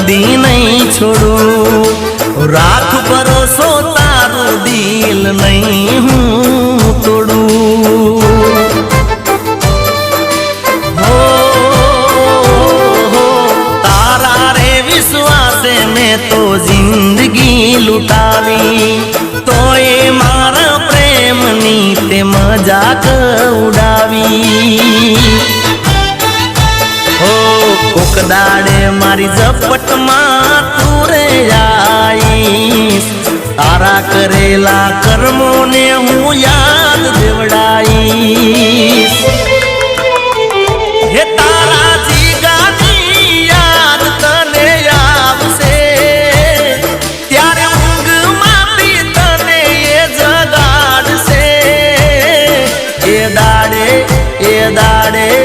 कदी नहीं छोड़ू। राख भरोसो तारू दिल नहीं हूँ तोड़ू। हो तारा रे विश्वासे में तो जिंदगी लुटावी, तो ये मारा प्रेम नीते मजाक उड़ावी। हो कोक दाड़े मारी झपट में तू रे आईस, तारा करेला कर्मों ने हूँ याद देवड़ाईस।